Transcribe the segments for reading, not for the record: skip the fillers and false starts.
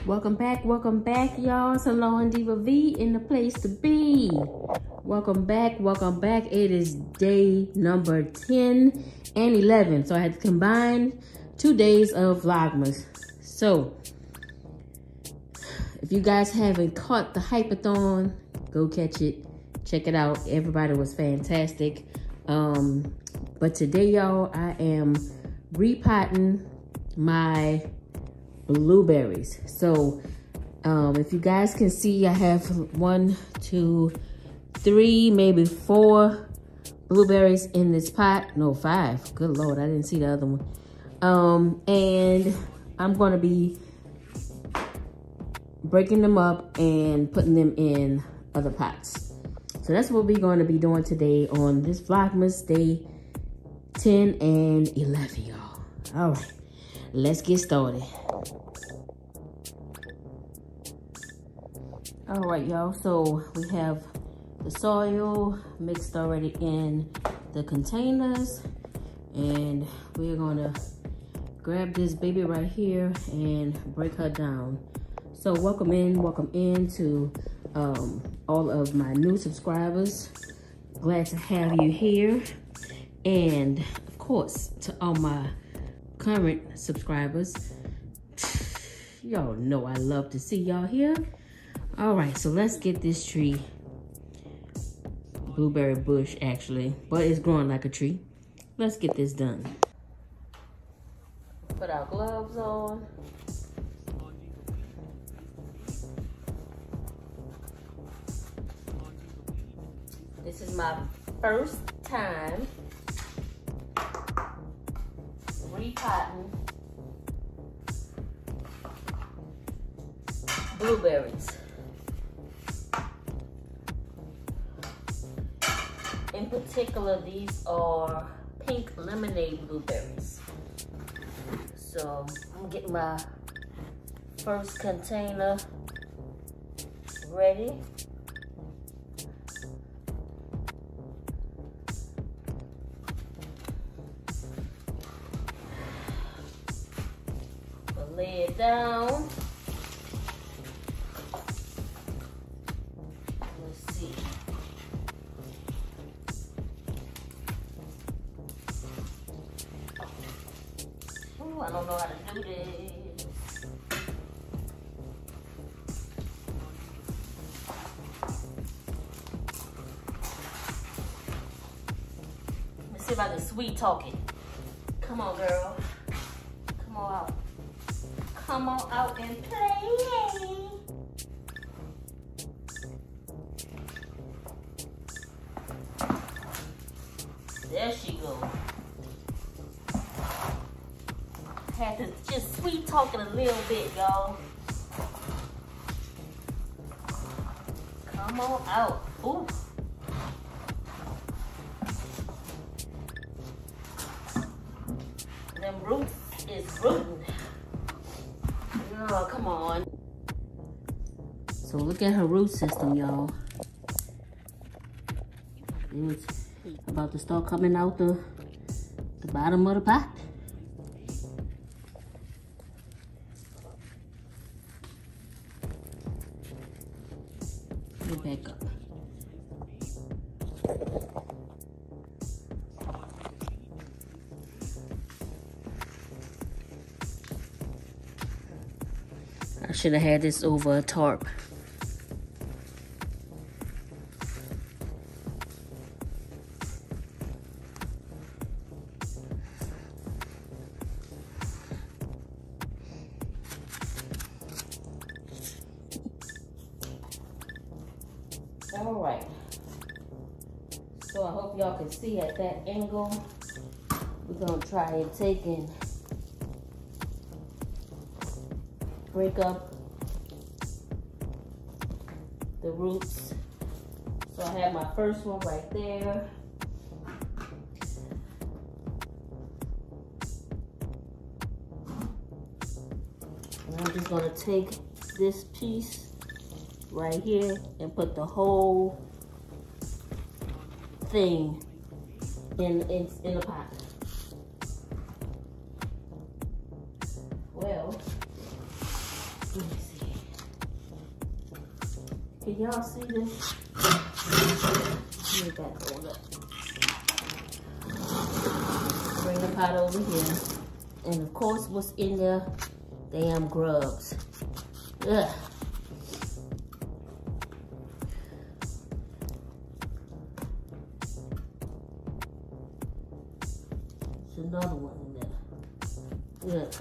Welcome back, y'all. Salon Diva V in the place to be. Welcome back. It is day number 10 and 11. So I had to combine 2 days of Vlogmas. So if you guys haven't caught the Hypathon, go catch it. Check it out. Everybody was fantastic. But today, y'all, I am repotting my blueberries. So if you guys can see, I have 1, 2, 3, maybe 4 blueberries in this pot. No, 5. Good Lord, I didn't see the other one. And I'm gonna be breaking them up and putting them in other pots. So that's what we're going to be doing today on this Vlogmas day 10 and 11, y'all. All right, let's get started. All right, y'all, so we have the soil mixed already in the containers, and we're gonna grab this baby right here and break her down. So welcome in to all of my new subscribers. Glad to have you here. And of course, to all my current subscribers, y'all know I love to see y'all here. All right, so let's get this tree, blueberry bush actually, but it's growing like a tree. Let's get this done. Put our gloves on. This is my first time repotting blueberries. In particular, these are pink lemonade blueberries. So I'm getting my first container ready. Lay it down. Let's see. Ooh, I don't know how to do this. Let's see if I can sweet talk it. Come on, girl. Come on out. Come on out and play. There she goes. Had to just sweet talk it a little bit, y'all. Come on out. Ooh. Them roots is rooting. Oh, come on. So look at her root system, y'all. It's about to start coming out the bottom of the pot. Get back up. I should have had this over a tarp. All right. So I hope y'all can see at that angle. We're gonna try and take and break up the roots. So I have my first one right there. And I'm just gonna take this piece right here and put the whole thing in the pot. Well, let me see. Can y'all see this? Let me back hold up. Bring the pot over here. And of course, what's in there? Damn grubs. Ugh. There's another one in there. Ugh.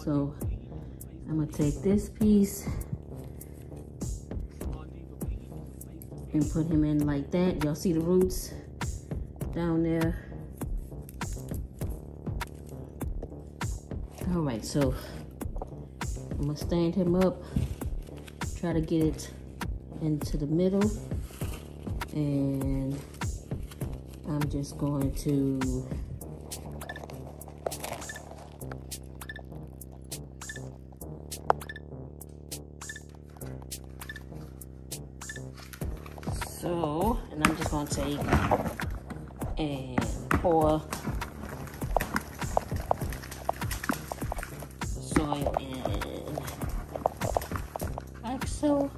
So I'm gonna take this piece and put him in like that. Y'all see the roots down there? All right, so I'm gonna stand him up, try to get it into the middle, and I'm just going to and I'm just gonna take and pour soil in like so.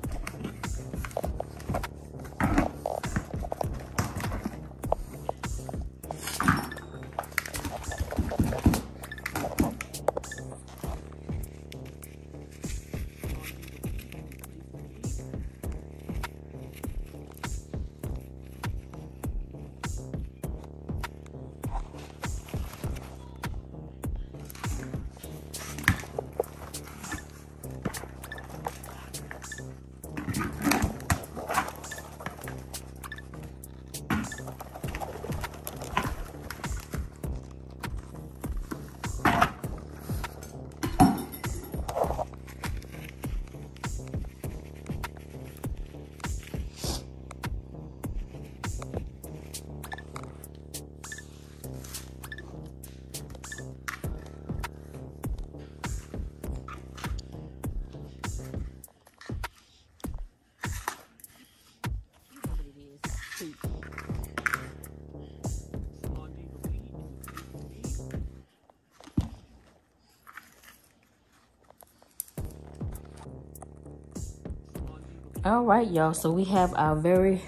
All right, y'all, so we have our very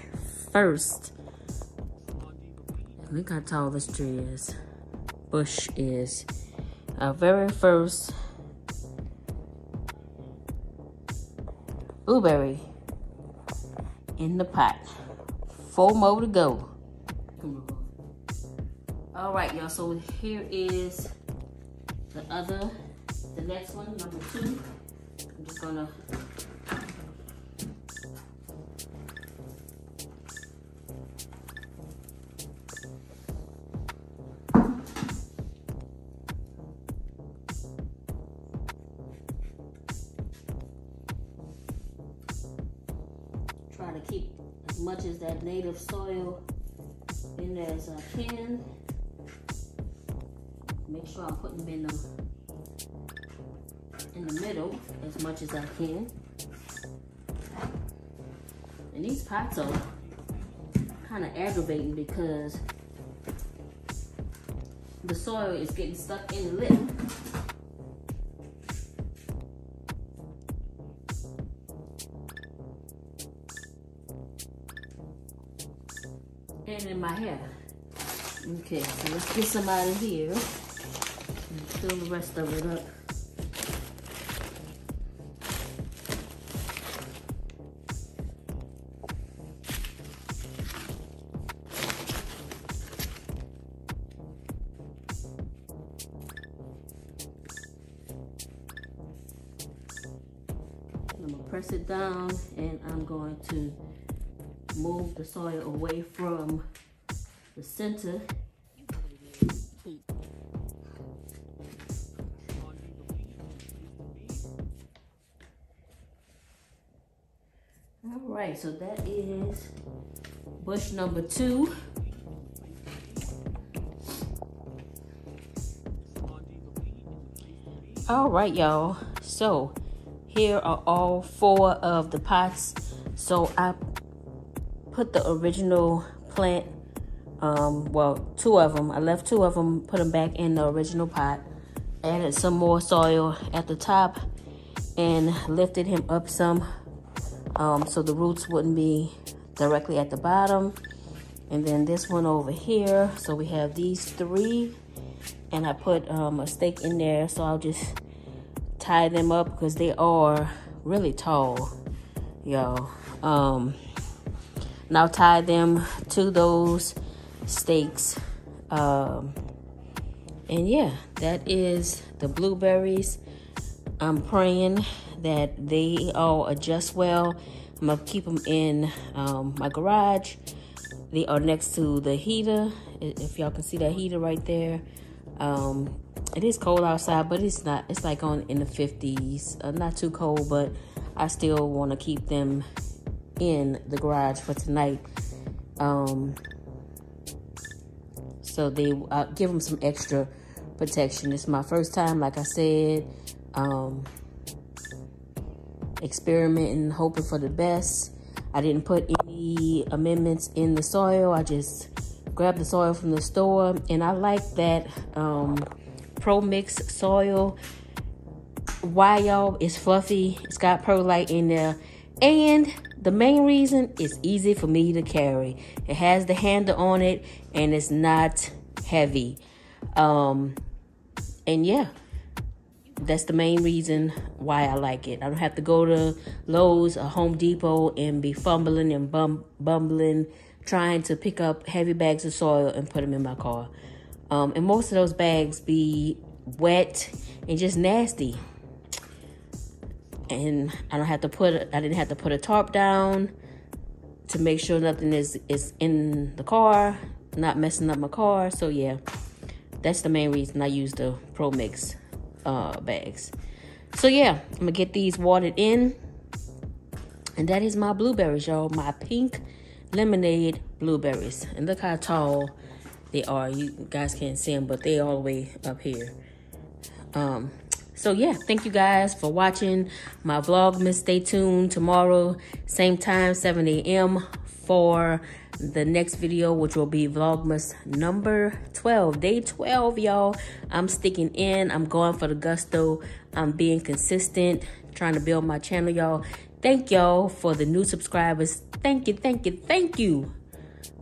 first, look how tall this tree is, bush is, our very first blueberry in the pot. 4 more to go. All right, y'all, so here is the next one, number 2. I'm just gonna try to keep as much as that native soil in there as I can. Make sure I'm putting them in the middle as much as I can. And these pots are kind of aggravating because the soil is getting stuck in the lip. And in my hair. Okay, so let's get some out of here and fill the rest of it up. I'm gonna press it down and I'm going to move the soil away from the center. All right, so that is bush number 2. All right, y'all. So here are all 4 of the pots. So I put the original plant, well, 2 of them. I left 2 of them, put them back in the original pot. Added some more soil at the top and lifted him up some, so the roots wouldn't be directly at the bottom. And then this one over here. So we have these 3, and I put a stake in there, so I'll just tie them up because they are really tall, y'all. And I'll tie them to those stakes. And yeah, that is the blueberries. I'm praying that they all adjust well. I'm gonna keep them in my garage. They are next to the heater. If y'all can see that heater right there. It is cold outside, but it's not. It's like in the 50s. Not too cold, but I still want to keep them in the garage for tonight. So they give them some extra protection. It's my first time, like I said, experimenting, hoping for the best. I didn't put any amendments in the soil. I just grabbed the soil from the store, and I like that Pro Mix soil. Why, y'all? It's fluffy. It's got perlite in there, and the main reason is easy for me to carry. It has the handle on it, and it's not heavy. And yeah, that's the main reason why I like it. I don't have to go to Lowe's or Home Depot and be fumbling and bumbling, trying to pick up heavy bags of soil and put them in my car. And most of those bags be wet and just nasty. And I didn't have to put a tarp down to make sure nothing is in the car, not messing up my car. So yeah, that's the main reason I use the Pro Mix bags. So yeah, I'm gonna get these watered in, and that is my blueberries, y'all. My pink lemonade blueberries, and look how tall they are. You guys can't see them, but they all the way up here. So yeah, thank you guys for watching my Vlogmas. Stay tuned tomorrow, same time, 7 a.m. for the next video, which will be Vlogmas number 12, day 12, y'all. I'm sticking in. I'm going for the gusto. I'm being consistent, trying to build my channel, y'all. Thank y'all for the new subscribers. Thank you, thank you, thank you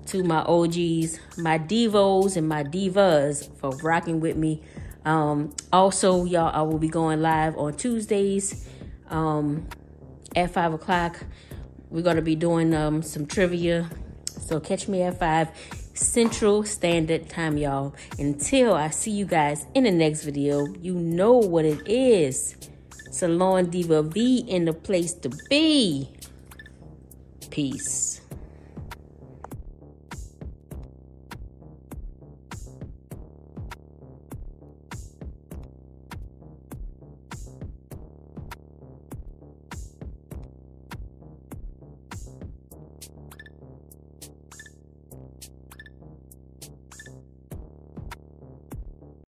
to my OGs, my divos and my divas for rocking with me. Also, y'all, I will be going live on Tuesdays at 5 o'clock. We're going to be doing some trivia. So catch me at 5 Central Standard Time, y'all. Until I see you guys in the next video, you know what it is. Salon Diva V in the place to be. Peace.